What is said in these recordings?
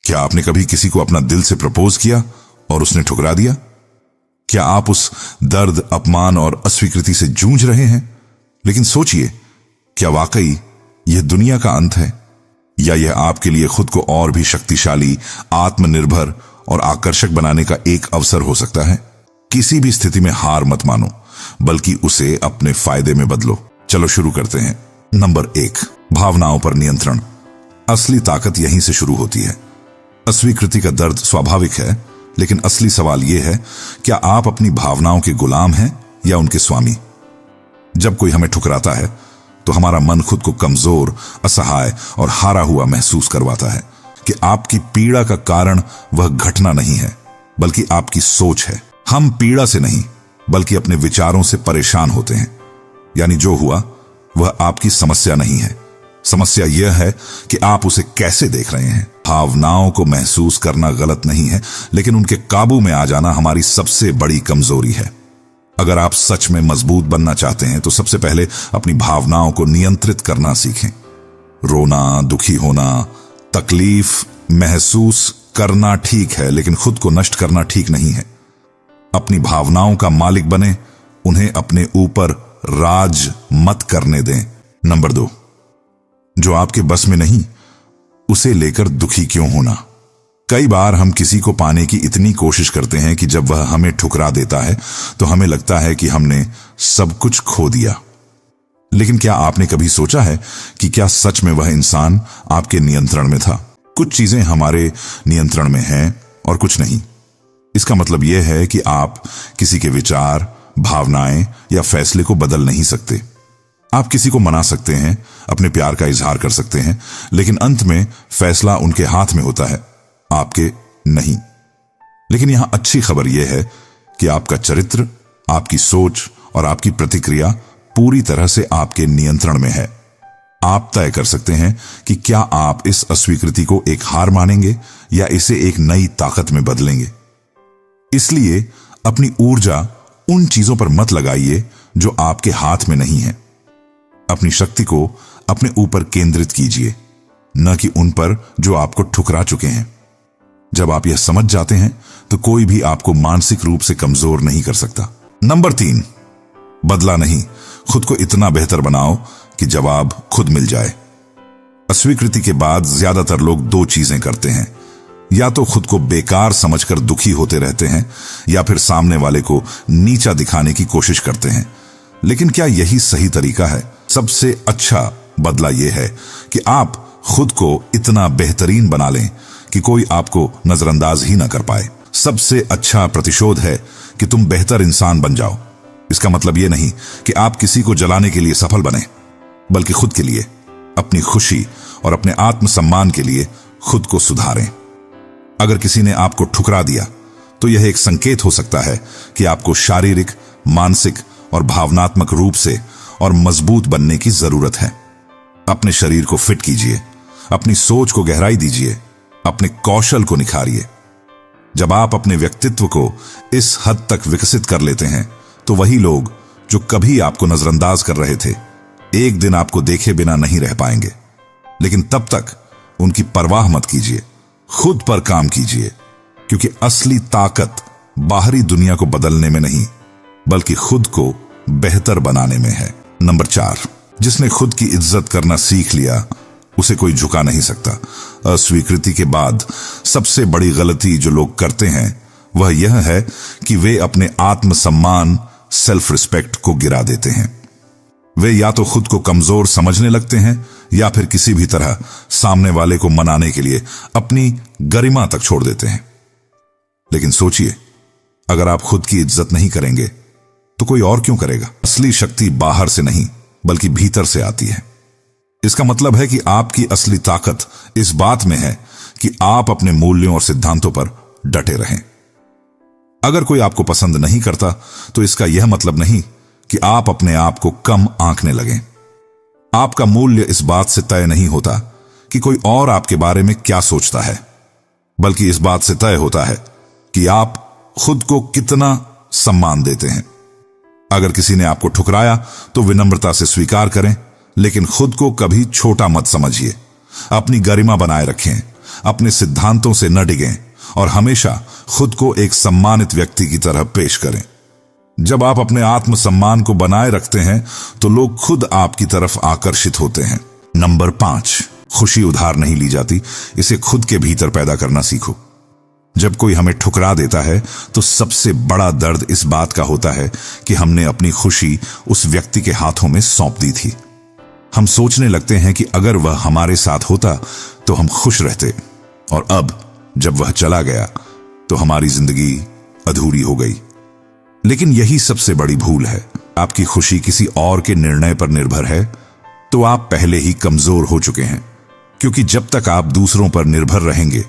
क्या आपने कभी किसी को अपना दिल से प्रपोज किया और उसने ठुकरा दिया? क्या आप उस दर्द, अपमान और अस्वीकृति से जूझ रहे हैं? लेकिन सोचिए, क्या वाकई यह दुनिया का अंत है, या यह आपके लिए खुद को और भी शक्तिशाली, आत्मनिर्भर और आकर्षक बनाने का एक अवसर हो सकता है? किसी भी स्थिति में हार मत मानो, बल्कि उसे अपने फायदे में बदलो। चलो शुरू करते हैं। नंबर 1, भावनाओं पर नियंत्रण। असली ताकत यहीं से शुरू होती है। अस्वीकृति का दर्द स्वाभाविक है, लेकिन असली सवाल यह है, क्या आप अपनी भावनाओं के गुलाम हैं या उनके स्वामी? जब कोई हमें ठुकराता है तो हमारा मन खुद को कमजोर, असहाय और हारा हुआ महसूस करवाता है कि आपकी पीड़ा का कारण वह घटना नहीं है, बल्कि आपकी सोच है। हम पीड़ा से नहीं, बल्कि अपने विचारों से परेशान होते हैं। यानी जो हुआ वह आपकी समस्या नहीं है, समस्या यह है कि आप उसे कैसे देख रहे हैं। भावनाओं को महसूस करना गलत नहीं है, लेकिन उनके काबू में आ जाना हमारी सबसे बड़ी कमजोरी है। अगर आप सच में मजबूत बनना चाहते हैं तो सबसे पहले अपनी भावनाओं को नियंत्रित करना सीखें। रोना, दुखी होना, तकलीफ महसूस करना ठीक है, लेकिन खुद को नष्ट करना ठीक नहीं है। अपनी भावनाओं का मालिक बने, उन्हें अपने ऊपर राज मत करने दें। नंबर 2, जो आपके बस में नहीं उसे लेकर दुखी क्यों होना। कई बार हम किसी को पाने की इतनी कोशिश करते हैं कि जब वह हमें ठुकरा देता है तो हमें लगता है कि हमने सब कुछ खो दिया। लेकिन क्या आपने कभी सोचा है कि क्या सच में वह इंसान आपके नियंत्रण में था? कुछ चीजें हमारे नियंत्रण में हैं और कुछ नहीं। इसका मतलब यह है कि आप किसी के विचार, भावनाएं या फैसले को बदल नहीं सकते। आप किसी को मना सकते हैं, अपने प्यार का इजहार कर सकते हैं, लेकिन अंत में फैसला उनके हाथ में होता है, आपके नहीं। लेकिन यहां अच्छी खबर यह है कि आपका चरित्र, आपकी सोच और आपकी प्रतिक्रिया पूरी तरह से आपके नियंत्रण में है। आप तय कर सकते हैं कि क्या आप इस अस्वीकृति को एक हार मानेंगे या इसे एक नई ताकत में बदलेंगे। इसलिए अपनी ऊर्जा उन चीजों पर मत लगाइए जो आपके हाथ में नहीं है। अपनी शक्ति को अपने ऊपर केंद्रित कीजिए, न कि उन पर जो आपको ठुकरा चुके हैं। जब आप यह समझ जाते हैं तो कोई भी आपको मानसिक रूप से कमजोर नहीं कर सकता। नंबर 3, बदला नहीं, खुद को इतना बेहतर बनाओ कि जवाब खुद मिल जाए। अस्वीकृति के बाद ज्यादातर लोग 2 चीजें करते हैं, या तो खुद को बेकार समझकर दुखी होते रहते हैं, या फिर सामने वाले को नीचा दिखाने की कोशिश करते हैं। लेकिन क्या यही सही तरीका है? सबसे अच्छा बदला यह है कि आप खुद को इतना बेहतरीन बना लें कि कोई आपको नजरअंदाज ही ना कर पाए। सबसे अच्छा प्रतिशोध है कि तुम बेहतर इंसान बन जाओ। इसका मतलब यह नहीं कि आप किसी को जलाने के लिए सफल बने, बल्कि खुद के लिए, अपनी खुशी और अपने आत्मसम्मान के लिए खुद को सुधारें। अगर किसी ने आपको ठुकरा दिया तो यह एक संकेत हो सकता है कि आपको शारीरिक, मानसिक और भावनात्मक रूप से और मजबूत बनने की जरूरत है। अपने शरीर को फिट कीजिए, अपनी सोच को गहराई दीजिए, अपने कौशल को निखारिए। जब आप अपने व्यक्तित्व को इस हद तक विकसित कर लेते हैं तो वही लोग जो कभी आपको नजरअंदाज कर रहे थे, एक दिन आपको देखे बिना नहीं रह पाएंगे। लेकिन तब तक उनकी परवाह मत कीजिए, खुद पर काम कीजिए, क्योंकि असली ताकत बाहरी दुनिया को बदलने में नहीं, बल्कि खुद को बेहतर बनाने में है। नंबर 4, जिसने खुद की इज्जत करना सीख लिया उसे कोई झुका नहीं सकता। अस्वीकृति के बाद सबसे बड़ी गलती जो लोग करते हैं वह यह है कि वे अपने आत्मसम्मान, सेल्फ रिस्पेक्ट को गिरा देते हैं। वे या तो खुद को कमजोर समझने लगते हैं या फिर किसी भी तरह सामने वाले को मनाने के लिए अपनी गरिमा तक छोड़ देते हैं। लेकिन सोचिए, अगर आप खुद की इज्जत नहीं करेंगे तो कोई और क्यों करेगा? असली शक्ति बाहर से नहीं, बल्कि भीतर से आती है। इसका मतलब है कि आपकी असली ताकत इस बात में है कि आप अपने मूल्यों और सिद्धांतों पर डटे रहें। अगर कोई आपको पसंद नहीं करता तो इसका यह मतलब नहीं कि आप अपने आप को कम आंकने लगें। आपका मूल्य इस बात से तय नहीं होता कि कोई और आपके बारे में क्या सोचता है, बल्कि इस बात से तय होता है कि आप खुद को कितना सम्मान देते हैं। अगर किसी ने आपको ठुकराया तो विनम्रता से स्वीकार करें, लेकिन खुद को कभी छोटा मत समझिए। अपनी गरिमा बनाए रखें, अपने सिद्धांतों से न डिगें और हमेशा खुद को एक सम्मानित व्यक्ति की तरह पेश करें। जब आप अपने आत्मसम्मान को बनाए रखते हैं तो लोग खुद आपकी तरफ आकर्षित होते हैं। नंबर 5, खुशी उधार नहीं ली जाती, इसे खुद के भीतर पैदा करना सीखो। जब कोई हमें ठुकरा देता है तो सबसे बड़ा दर्द इस बात का होता है कि हमने अपनी खुशी उस व्यक्ति के हाथों में सौंप दी थी। हम सोचने लगते हैं कि अगर वह हमारे साथ होता तो हम खुश रहते, और अब जब वह चला गया तो हमारी जिंदगी अधूरी हो गई। लेकिन यही सबसे बड़ी भूल है। आपकी खुशी किसी और के निर्णय पर निर्भर है तो आप पहले ही कमजोर हो चुके हैं, क्योंकि जब तक आप दूसरों पर निर्भर रहेंगे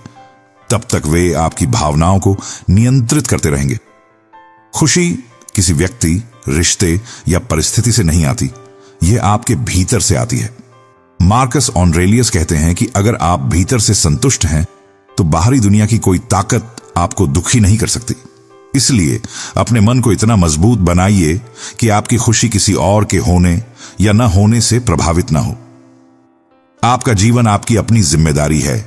तब तक वे आपकी भावनाओं को नियंत्रित करते रहेंगे। खुशी किसी व्यक्ति, रिश्ते या परिस्थिति से नहीं आती, यह आपके भीतर से आती है। मार्कस ऑरेलियस कहते हैं कि अगर आप भीतर से संतुष्ट हैं तो बाहरी दुनिया की कोई ताकत आपको दुखी नहीं कर सकती। इसलिए अपने मन को इतना मजबूत बनाइए कि आपकी खुशी किसी और के होने या न होने से प्रभावित ना हो। आपका जीवन आपकी अपनी जिम्मेदारी है,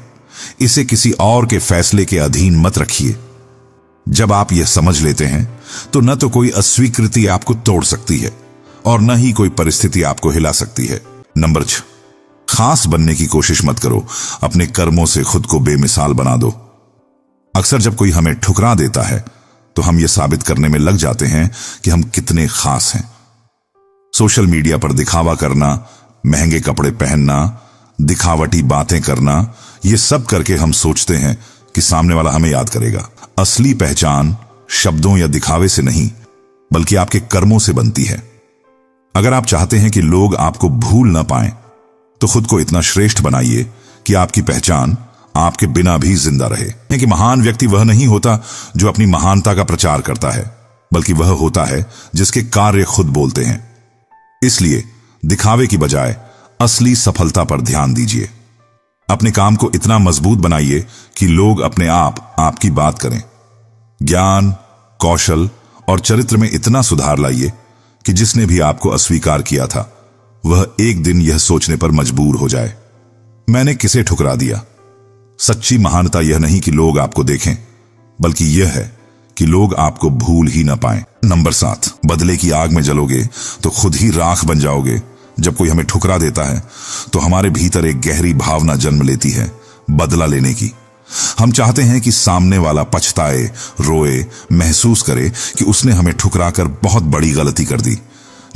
इसे किसी और के फैसले के अधीन मत रखिए। जब आप यह समझ लेते हैं तो न तो कोई अस्वीकृति आपको तोड़ सकती है और न ही कोई परिस्थिति आपको हिला सकती है। नंबर 6, खास बनने की कोशिश मत करो, अपने कर्मों से खुद को बेमिसाल बना दो। अक्सर जब कोई हमें ठुकरा देता है तो हम यह साबित करने में लग जाते हैं कि हम कितने खास हैं। सोशल मीडिया पर दिखावा करना, महंगे कपड़े पहनना, दिखावटी बातें करना, ये सब करके हम सोचते हैं कि सामने वाला हमें याद करेगा। असली पहचान शब्दों या दिखावे से नहीं बल्कि आपके कर्मों से बनती है। अगर आप चाहते हैं कि लोग आपको भूल ना पाएं तो खुद को इतना श्रेष्ठ बनाइए कि आपकी पहचान आपके बिना भी जिंदा रहे। कि महान व्यक्ति वह नहीं होता जो अपनी महानता का प्रचार करता है, बल्कि वह होता है जिसके कार्य खुद बोलते हैं। इसलिए दिखावे की बजाय असली सफलता पर ध्यान दीजिए। अपने काम को इतना मजबूत बनाइए कि लोग अपने आप आपकी बात करें। ज्ञान, कौशल और चरित्र में इतना सुधार लाइए कि जिसने भी आपको अस्वीकार किया था वह एक दिन यह सोचने पर मजबूर हो जाए, मैंने किसे ठुकरा दिया। सच्ची महानता यह नहीं कि लोग आपको देखें, बल्कि यह है कि लोग आपको भूल ही ना पाएं। नंबर 7, बदले की आग में जलोगे तो खुद ही राख बन जाओगे। जब कोई हमें ठुकरा देता है तो हमारे भीतर एक गहरी भावना जन्म लेती है, बदला लेने की। हम चाहते हैं कि सामने वाला पछताए, रोए, महसूस करे कि उसने हमें ठुकराकर बहुत बड़ी गलती कर दी।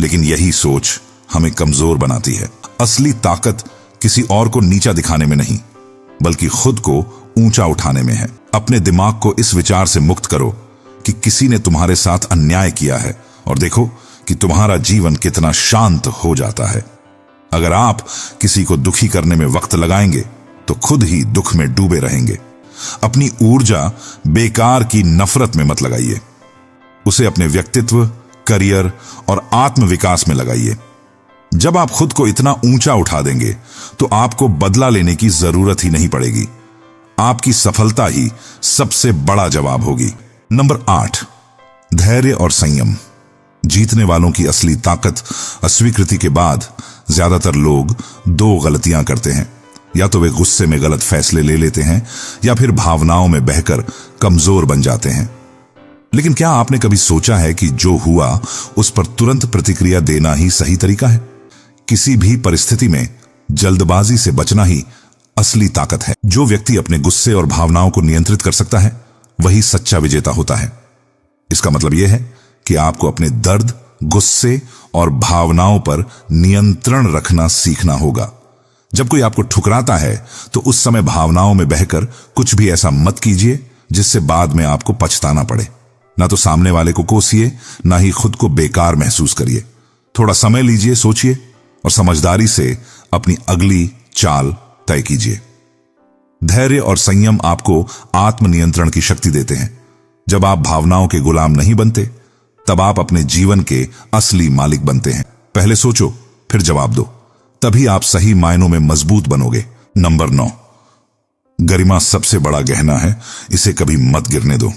लेकिन यही सोच हमें कमजोर बनाती है। असली ताकत किसी और को नीचा दिखाने में नहीं बल्कि खुद को ऊंचा उठाने में है। अपने दिमाग को इस विचार से मुक्त करो कि किसी ने तुम्हारे साथ अन्याय किया है और देखो कि तुम्हारा जीवन कितना शांत हो जाता है। अगर आप किसी को दुखी करने में वक्त लगाएंगे तो खुद ही दुख में डूबे रहेंगे। अपनी ऊर्जा बेकार की नफरत में मत लगाइए, उसे अपने व्यक्तित्व, करियर और आत्मविकास में लगाइए। जब आप खुद को इतना ऊंचा उठा देंगे तो आपको बदला लेने की जरूरत ही नहीं पड़ेगी। आपकी सफलता ही सबसे बड़ा जवाब होगी। नंबर 8, धैर्य और संयम। जीतने वालों की असली ताकत अस्वीकृति के बाद ज्यादातर लोग 2 गलतियां करते हैं। या तो वे गुस्से में गलत फैसले ले लेते हैं या फिर भावनाओं में बहकर कमजोर बन जाते हैं। लेकिन क्या आपने कभी सोचा है कि जो हुआ उस पर तुरंत प्रतिक्रिया देना ही सही तरीका है? किसी भी परिस्थिति में जल्दबाजी से बचना ही असली ताकत है। जो व्यक्ति अपने गुस्से और भावनाओं को नियंत्रित कर सकता है वही सच्चा विजेता होता है। इसका मतलब यह है कि आपको अपने दर्द, गुस्से और भावनाओं पर नियंत्रण रखना सीखना होगा। जब कोई आपको ठुकराता है तो उस समय भावनाओं में बहकर कुछ भी ऐसा मत कीजिए जिससे बाद में आपको पछताना पड़े। ना तो सामने वाले को कोसिए, ना ही खुद को बेकार महसूस करिए। थोड़ा समय लीजिए, सोचिए और समझदारी से अपनी अगली चाल तय कीजिए। धैर्य और संयम आपको आत्मनियंत्रण की शक्ति देते हैं। जब आप भावनाओं के गुलाम नहीं बनते तब आप अपने जीवन के असली मालिक बनते हैं। पहले सोचो फिर जवाब दो, तभी आप सही मायनों में मजबूत बनोगे। नंबर 9, गरिमा सबसे बड़ा गहना है, इसे कभी मत गिरने दो।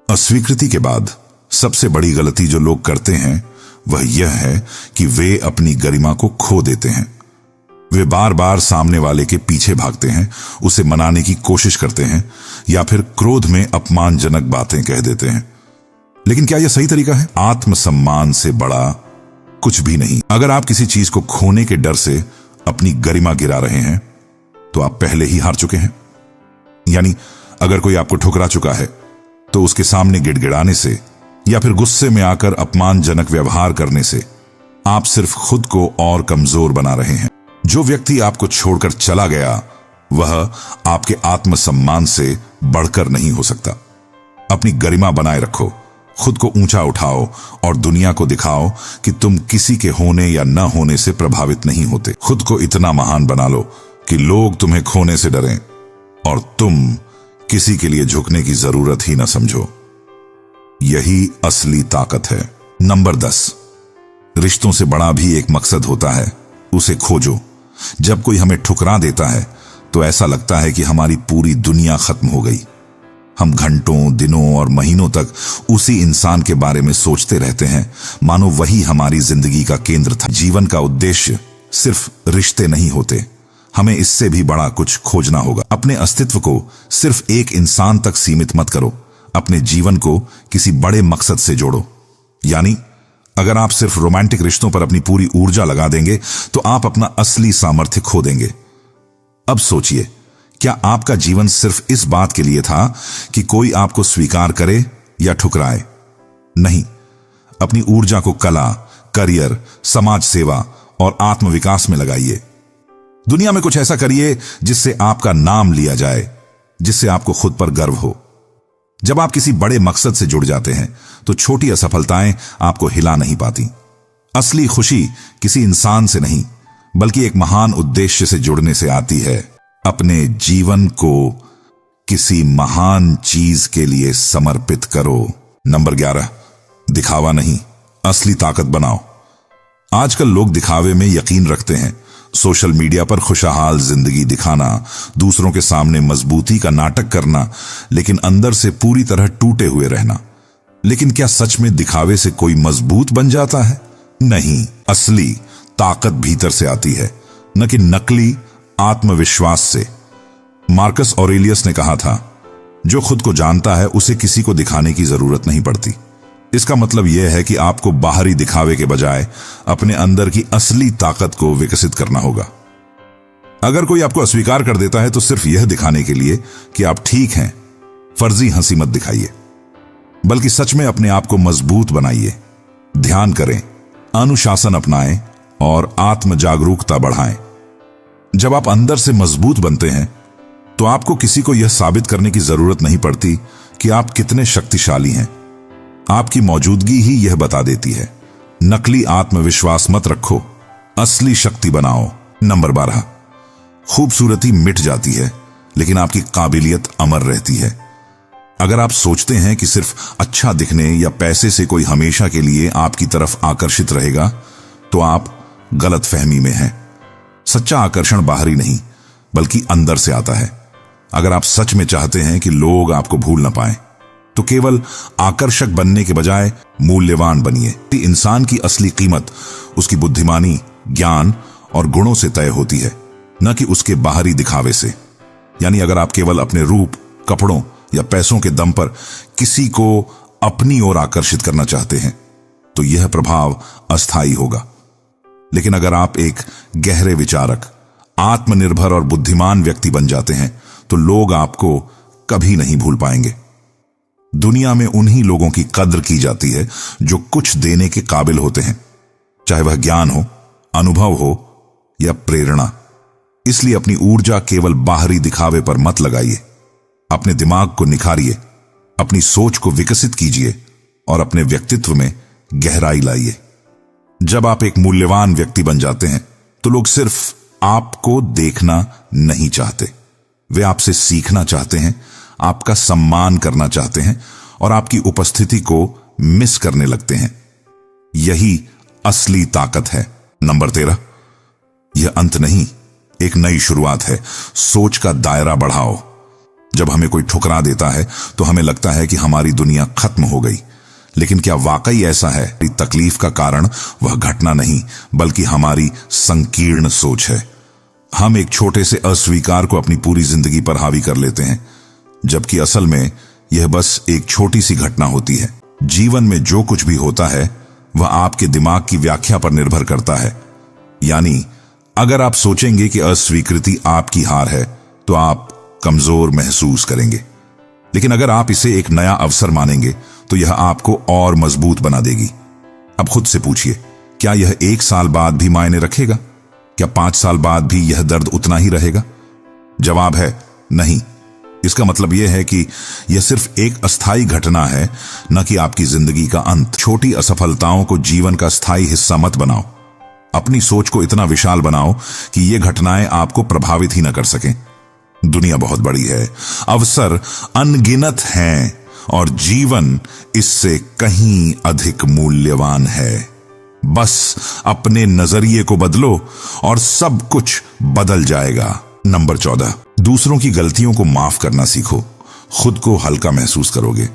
अस्वीकृति के बाद सबसे बड़ी गलती जो लोग करते हैं वह यह है कि वे अपनी गरिमा को खो देते हैं। वे बार बार सामने वाले के पीछे भागते हैं, उसे मनाने की कोशिश करते हैं या फिर क्रोध में अपमानजनक बातें कह देते हैं। लेकिन क्या यह सही तरीका है? आत्मसम्मान से बड़ा कुछ भी नहीं। अगर आप किसी चीज को खोने के डर से अपनी गरिमा गिरा रहे हैं तो आप पहले ही हार चुके हैं। यानी अगर कोई आपको ठुकरा चुका है तो उसके सामने गिड़गिड़ाने से या फिर गुस्से में आकर अपमानजनक व्यवहार करने से आप सिर्फ खुद को और कमजोर बना रहे हैं। जो व्यक्ति आपको छोड़कर चला गया वह आपके आत्मसम्मान से बढ़कर नहीं हो सकता। अपनी गरिमा बनाए रखो, खुद को ऊंचा उठाओ और दुनिया को दिखाओ कि तुम किसी के होने या न होने से प्रभावित नहीं होते। खुद को इतना महान बना लो कि लोग तुम्हें खोने से डरें और तुम किसी के लिए झुकने की जरूरत ही न समझो। यही असली ताकत है। नंबर 10, रिश्तों से बड़ा भी एक मकसद होता है, उसे खोजो। जब कोई हमें ठुकरा देता है तो ऐसा लगता है कि हमारी पूरी दुनिया खत्म हो गई। हम घंटों, दिनों और महीनों तक उसी इंसान के बारे में सोचते रहते हैं, मानो वही हमारी जिंदगी का केंद्र था। जीवन का उद्देश्य सिर्फ रिश्ते नहीं होते, हमें इससे भी बड़ा कुछ खोजना होगा। अपने अस्तित्व को सिर्फ एक इंसान तक सीमित मत करो, अपने जीवन को किसी बड़े मकसद से जोड़ो। यानी अगर आप सिर्फ रोमांटिक रिश्तों पर अपनी पूरी ऊर्जा लगा देंगे तो आप अपना असली सामर्थ्य खो देंगे। अब सोचिए, क्या आपका जीवन सिर्फ इस बात के लिए था कि कोई आपको स्वीकार करे या ठुकराए? नहीं, अपनी ऊर्जा को कला, करियर, समाज सेवा और आत्मविकास में लगाइए। दुनिया में कुछ ऐसा करिए जिससे आपका नाम लिया जाए, जिससे आपको खुद पर गर्व हो। जब आप किसी बड़े मकसद से जुड़ जाते हैं तो छोटी असफलताएं आपको हिला नहीं पाती। असली खुशी किसी इंसान से नहीं बल्कि एक महान उद्देश्य से जुड़ने से आती है। अपने जीवन को किसी महान चीज के लिए समर्पित करो। नंबर 11, दिखावा नहीं, असली ताकत बनाओ। आजकल लोग दिखावे में यकीन रखते हैं। सोशल मीडिया पर खुशहाल जिंदगी दिखाना, दूसरों के सामने मजबूती का नाटक करना, लेकिन अंदर से पूरी तरह टूटे हुए रहना। लेकिन क्या सच में दिखावे से कोई मजबूत बन जाता है? नहीं, असली ताकत भीतर से आती है, न कि नकली आत्मविश्वास से। मार्कस ऑरेलियस ने कहा था, जो खुद को जानता है उसे किसी को दिखाने की जरूरत नहीं पड़ती। इसका मतलब यह है कि आपको बाहरी दिखावे के बजाय अपने अंदर की असली ताकत को विकसित करना होगा। अगर कोई आपको अस्वीकार कर देता है तो सिर्फ यह दिखाने के लिए कि आप ठीक हैं, फर्जी हंसी मत दिखाइए, बल्कि सच में अपने आप को मजबूत बनाइए। ध्यान करें, अनुशासन अपनाएं और आत्म जागरूकता बढ़ाएं। जब आप अंदर से मजबूत बनते हैं तो आपको किसी को यह साबित करने की जरूरत नहीं पड़ती कि आप कितने शक्तिशाली हैं। आपकी मौजूदगी ही यह बता देती है। नकली आत्मविश्वास मत रखो, असली शक्ति बनाओ। नंबर 12, खूबसूरती मिट जाती है लेकिन आपकी काबिलियत अमर रहती है। अगर आप सोचते हैं कि सिर्फ अच्छा दिखने या पैसे से कोई हमेशा के लिए आपकी तरफ आकर्षित रहेगा तो आप गलत फहमी में हैं। सच्चा आकर्षण बाहरी नहीं बल्कि अंदर से आता है। अगर आप सच में चाहते हैं कि लोग आपको भूल न पाएं तो केवल आकर्षक बनने के बजाय मूल्यवान बनिए। इंसान की असली कीमत उसकी बुद्धिमानी, ज्ञान और गुणों से तय होती है, न कि उसके बाहरी दिखावे से। यानी अगर आप केवल अपने रूप, कपड़ों या पैसों के दम पर किसी को अपनी ओर आकर्षित करना चाहते हैं तो यह प्रभाव अस्थायी होगा। लेकिन अगर आप एक गहरे विचारक, आत्मनिर्भर और बुद्धिमान व्यक्ति बन जाते हैं तो लोग आपको कभी नहीं भूल पाएंगे। दुनिया में उन्हीं लोगों की कद्र की जाती है जो कुछ देने के काबिल होते हैं, चाहे वह ज्ञान हो, अनुभव हो या प्रेरणा। इसलिए अपनी ऊर्जा केवल बाहरी दिखावे पर मत लगाइए। अपने दिमाग को निखारिए, अपनी सोच को विकसित कीजिए और अपने व्यक्तित्व में गहराई लाइए। जब आप एक मूल्यवान व्यक्ति बन जाते हैं तो लोग सिर्फ आपको देखना नहीं चाहते, वे आपसे सीखना चाहते हैं, आपका सम्मान करना चाहते हैं और आपकी उपस्थिति को मिस करने लगते हैं। यही असली ताकत है। नंबर 13, यह अंत नहीं, एक नई शुरुआत है। सोच का दायरा बढ़ाओ। जब हमें कोई ठुकरा देता है तो हमें लगता है कि हमारी दुनिया खत्म हो गई, लेकिन क्या वाकई ऐसा है? तकलीफ का कारण वह घटना नहीं बल्कि हमारी संकीर्ण सोच है। हम एक छोटे से अस्वीकार को अपनी पूरी जिंदगी पर हावी कर लेते हैं, जबकि असल में यह बस एक छोटी सी घटना होती है। जीवन में जो कुछ भी होता है वह आपके दिमाग की व्याख्या पर निर्भर करता है। यानी अगर आप सोचेंगे कि अस्वीकृति आपकी हार है तो आप कमजोर महसूस करेंगे, लेकिन अगर आप इसे एक नया अवसर मानेंगे तो यह आपको और मजबूत बना देगी। अब खुद से पूछिए, क्या यह 1 साल बाद भी मायने रखेगा? क्या 5 साल बाद भी यह दर्द उतना ही रहेगा? जवाब है नहीं। इसका मतलब यह है कि यह सिर्फ एक अस्थायी घटना है, न कि आपकी जिंदगी का अंत। छोटी असफलताओं को जीवन का स्थायी हिस्सा मत बनाओ। अपनी सोच को इतना विशाल बनाओ कि ये घटनाएं आपको प्रभावित ही न कर सकें। दुनिया बहुत बड़ी है, अवसर अनगिनत हैं और जीवन इससे कहीं अधिक मूल्यवान है। बस अपने नजरिए को बदलो और सब कुछ बदल जाएगा। नंबर 14, दूसरों की गलतियों को माफ करना सीखो। खुद को हल्का महसूस करोगे।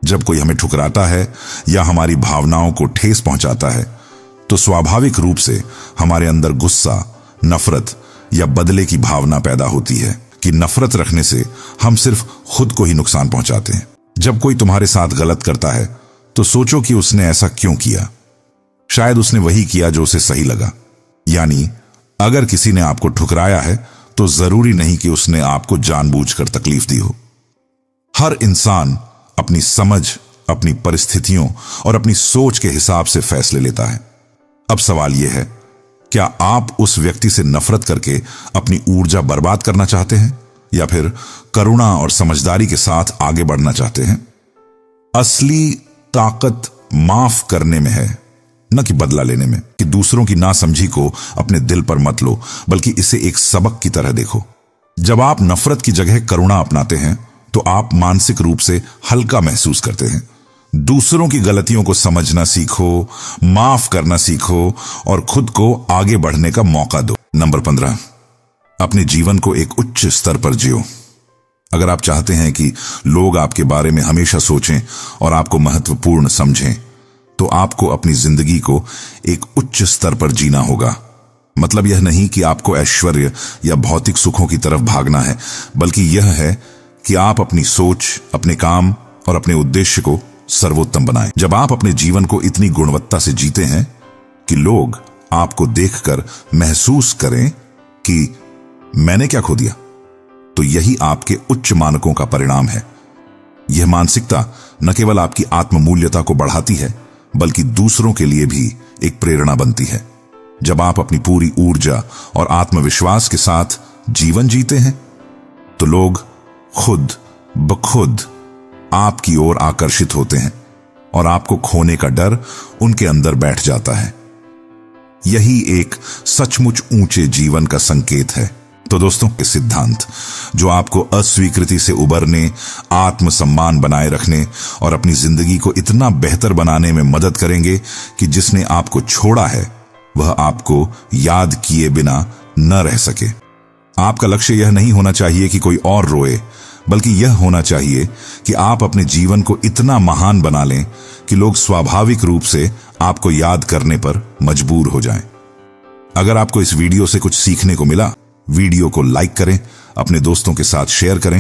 जब कोई हमें ठुकराता है या हमारी भावनाओं को ठेस पहुंचाता है तो स्वाभाविक रूप से हमारे अंदर गुस्सा, नफरत या बदले की भावना पैदा होती है कि नफरत रखने से हम सिर्फ खुद को ही नुकसान पहुंचाते हैं। जब कोई तुम्हारे साथ गलत करता है तो सोचो कि उसने ऐसा क्यों किया। शायद उसने वही किया जो उसे सही लगा। यानी अगर किसी ने आपको ठुकराया है तो जरूरी नहीं कि उसने आपको जानबूझकर तकलीफ दी हो। हर इंसान अपनी समझ, अपनी परिस्थितियों और अपनी सोच के हिसाब से फैसले लेता है। अब सवाल यह है, क्या आप उस व्यक्ति से नफरत करके अपनी ऊर्जा बर्बाद करना चाहते हैं या फिर करुणा और समझदारी के साथ आगे बढ़ना चाहते हैं? असली ताकत माफ करने में है, न कि बदला लेने में। कि दूसरों की नासमझी को अपने दिल पर मत लो, बल्कि इसे एक सबक की तरह देखो। जब आप नफरत की जगह करुणा अपनाते हैं तो आप मानसिक रूप से हल्का महसूस करते हैं। दूसरों की गलतियों को समझना सीखो, माफ करना सीखो और खुद को आगे बढ़ने का मौका दो। नंबर 15, अपने जीवन को एक उच्च स्तर पर जियो। अगर आप चाहते हैं कि लोग आपके बारे में हमेशा सोचें और आपको महत्वपूर्ण समझें तो आपको अपनी जिंदगी को एक उच्च स्तर पर जीना होगा। मतलब यह नहीं कि आपको ऐश्वर्य या भौतिक सुखों की तरफ भागना है, बल्कि यह है कि आप अपनी सोच, अपने काम और अपने उद्देश्य को सर्वोत्तम बनाएं। जब आप अपने जीवन को इतनी गुणवत्ता से जीते हैं कि लोग आपको देखकर महसूस करें कि मैंने क्या खो दिया, तो यही आपके उच्च मानकों का परिणाम है। यह मानसिकता न केवल आपकी आत्ममूल्यता को बढ़ाती है, बल्कि दूसरों के लिए भी एक प्रेरणा बनती है। जब आप अपनी पूरी ऊर्जा और आत्मविश्वास के साथ जीवन जीते हैं तो लोग खुद ब खुद आपकी ओर आकर्षित होते हैं और आपको खोने का डर उनके अंदर बैठ जाता है। यही एक सचमुच ऊंचे जीवन का संकेत है। तो दोस्तों, ये सिद्धांत जो आपको अस्वीकृति से उबरने, आत्मसम्मान बनाए रखने और अपनी जिंदगी को इतना बेहतर बनाने में मदद करेंगे कि जिसने आपको छोड़ा है वह आपको याद किए बिना न रह सके। आपका लक्ष्य यह नहीं होना चाहिए कि कोई और रोए, बल्कि यह होना चाहिए कि आप अपने जीवन को इतना महान बना लें कि लोग स्वाभाविक रूप से आपको याद करने पर मजबूर हो जाएं। अगर आपको इस वीडियो से कुछ सीखने को मिला, वीडियो को लाइक करें, अपने दोस्तों के साथ शेयर करें